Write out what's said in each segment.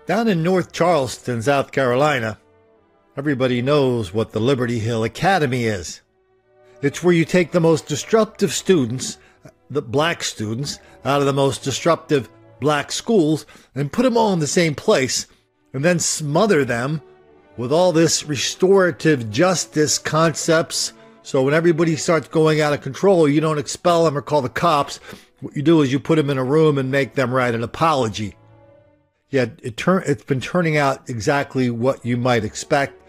Down in North Charleston, South Carolina, everybody knows what the Liberty Hill Academy is. It's where you take the most disruptive students, the black students, out of the most disruptive black schools and put them all in the same place and then smother them with all this restorative justice concepts. So when everybody starts going out of control, you don't expel them or call the cops. What you do is you put them in a room and make them write an apology. Yet it's been turning out exactly what you might expect.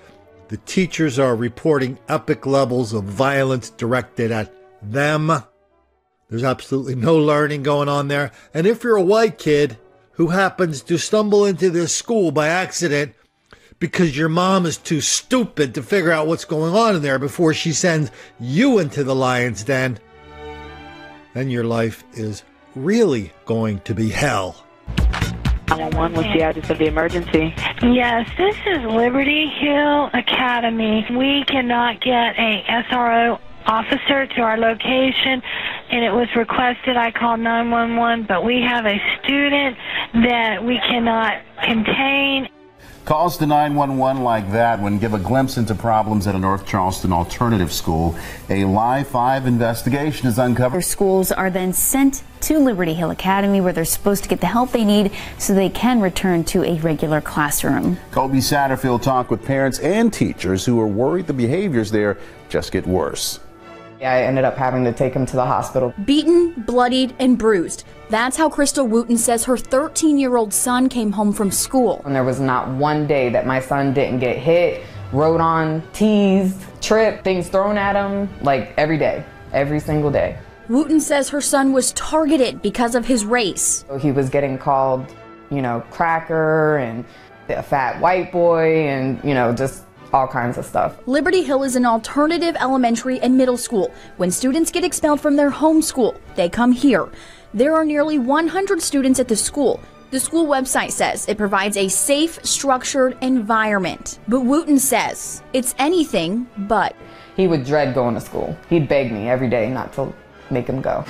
The teachers are reporting epic levels of violence directed at them. There's absolutely no learning going on there. And if you're a white kid who happens to stumble into this school by accident because your mom is too stupid to figure out what's going on in there before she sends you into the lion's den, then your life is really going to be hell. 911, what's the address of the emergency? Yes, this is Liberty Hill Academy. We cannot get a SRO officer to our location, and it was requested I call 911, but we have a student that we cannot contain. Calls to 911 like that would give a glimpse into problems at a North Charleston alternative school. A Live 5 investigation is uncovered. Schools are then sent to Liberty Hill Academy, where they're supposed to get the help they need so they can return to a regular classroom. Colby Satterfield talked with parents and teachers who are worried the behaviors there just get worse. I ended up having to take him to the hospital. Beaten, bloodied, and bruised. That's how Crystal Wooten says her 13-year-old son came home from school. And there was not one day that my son didn't get hit, rode on, teased, tripped, things thrown at him, like every day, every single day. Wooten says her son was targeted because of his race. He was getting called, cracker and a fat white boy and, just all kinds of stuff. Liberty Hill is an alternative elementary and middle school. When students get expelled from their home school, they come here. There are nearly 100 students at the school. The school website says it provides a safe, structured environment. But Wooten says it's anything but. He would dread going to school. He'd beg me every day not to make him go.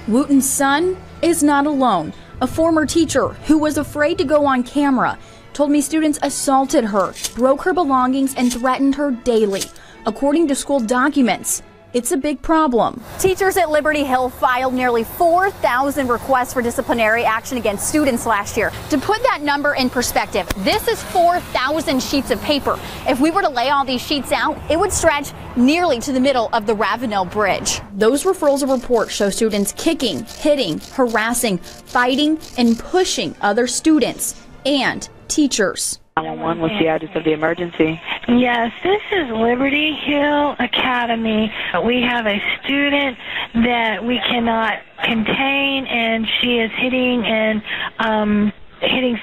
Wooten's son is not alone. A former teacher who was afraid to go on camera told me students assaulted her, broke her belongings, and threatened her daily. According to school documents, it's a big problem. Teachers at Liberty Hill filed nearly 4,000 requests for disciplinary action against students last year. To put that number in perspective, this is 4,000 sheets of paper. If we were to lay all these sheets out, it would stretch nearly to the middle of the Ravenel Bridge. Those referrals of reports show students kicking, hitting, harassing, fighting, and pushing other students and teachers. 911, what's the address of the emergency? Yes, this is Liberty Hill Academy. We have a student that we cannot contain, and she is hitting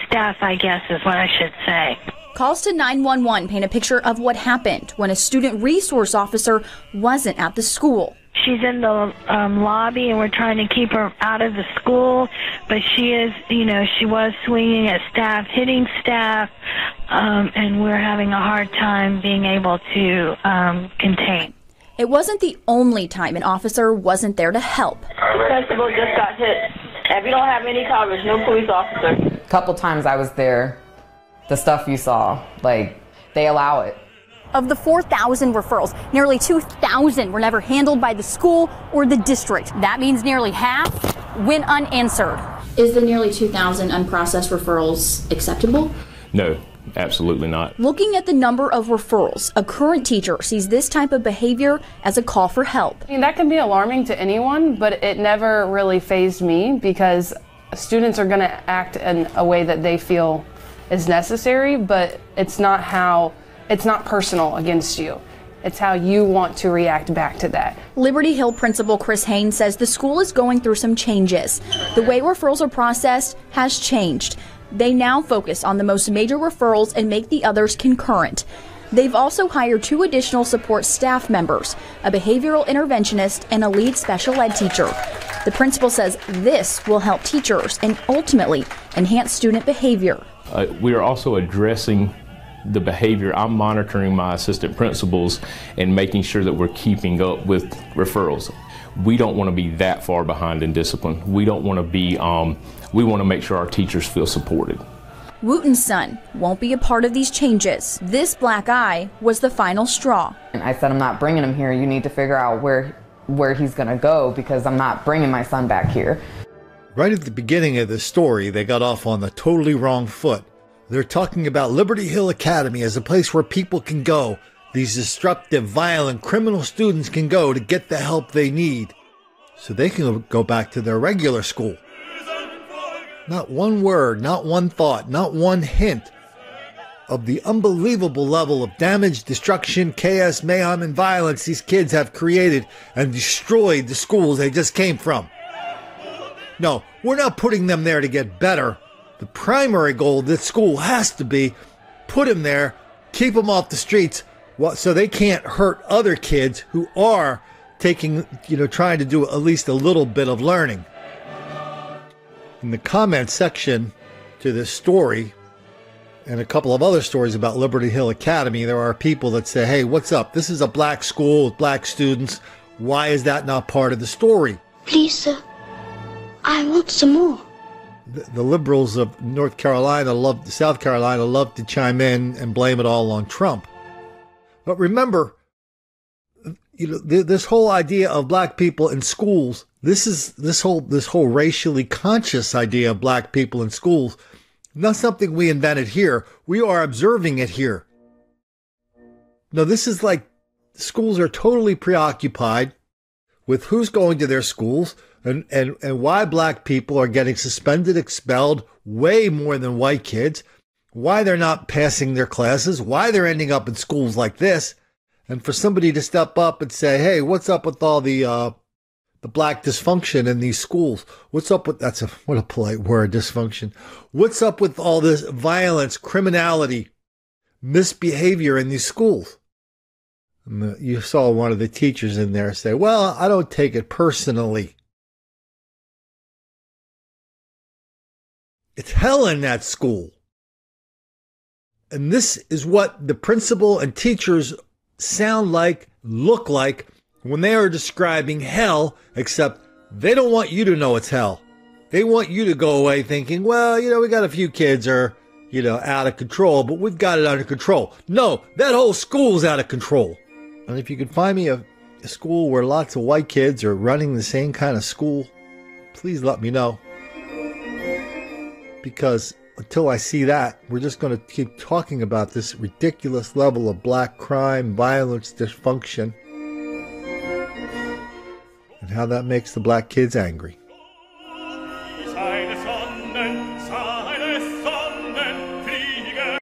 staff, I guess is what I should say. Calls to 911 paint a picture of what happened when a student resource officer wasn't at the school. She's in the lobby, and we're trying to keep her out of the school, but she is, she was swinging at staff, hitting staff, and we're having a hard time being able to contain. It wasn't the only time an officer wasn't there to help. Festival just got hit. If you don't have any coverage, no police officer. A couple times I was there, the stuff you saw, they allow it. Of the 4,000 referrals, nearly 2,000 were never handled by the school or the district. That means nearly half went unanswered. Is the nearly 2,000 unprocessed referrals acceptable? No, absolutely not. Looking at the number of referrals, a current teacher sees this type of behavior as a call for help. That can be alarming to anyone, but it never really fazed me because students are going to act in a way that they feel is necessary, but it's not personal against you. It's how you want to react back to that. Liberty Hill Principal Chris Haynes says the school is going through some changes. The way referrals are processed has changed. They now focus on the most major referrals and make the others concurrent. They've also hired 2 additional support staff members, a behavioral interventionist and a lead special ed teacher. The principal says this will help teachers and ultimately enhance student behavior. We are also addressing the behavior. I'm monitoring my assistant principals and making sure that we're keeping up with referrals. We don't want to be that far behind in discipline. We don't want to be, we want to make sure our teachers feel supported. Wooten's son won't be a part of these changes. This black eye was the final straw. And I said, I'm not bringing him here. You need to figure out where he's going to go, because I'm not bringing my son back here. Right at the beginning of the story, they got off on the totally wrong foot. They're talking about Liberty Hill Academy as a place where people can go. These disruptive, violent, criminal students can go to get the help they need so they can go back to their regular school. Not one word, not one thought, not one hint of the unbelievable level of damage, destruction, chaos, mayhem, and violence these kids have created and destroyed the schools they just came from. No, we're not putting them there to get better. The primary goal of this school has to be put them there, keep them off the streets, so they can't hurt other kids who are trying to do at least a little bit of learning. In the comment section to this story and a couple of other stories about Liberty Hill Academy, there are people that say, hey, what's up? This is a black school with black students. Why is that not part of the story? Please, sir, I want some more. The liberals of South Carolina love to chime in and blame it all on Trump. But remember, this whole idea of black people in schools, this whole racially conscious idea of black people in schools, not something we invented here. We are observing it here. No, this is like schools are totally preoccupied with who's going to their schools and why black people are getting suspended, expelled way more than white kids, why they're not passing their classes, why they're ending up in schools like this. And for somebody to step up and say, hey, what's up with all the black dysfunction in these schools? What's up with, what a polite word, dysfunction. What's up with all this violence, criminality, misbehavior in these schools? And you saw one of the teachers in there say, well, I don't take it personally. It's hell in that school. And this is what the principal and teachers sound like, look like when they are describing hell, except they don't want you to know it's hell. They want you to go away thinking, well, we got a few kids are, out of control, but we've got it under control. No, that whole school's out of control. And if you could find me a school where lots of white kids are running the same kind of school, please let me know. Because until I see that, we're just going to keep talking about this ridiculous level of black crime, violence, dysfunction, and how that makes the black kids angry.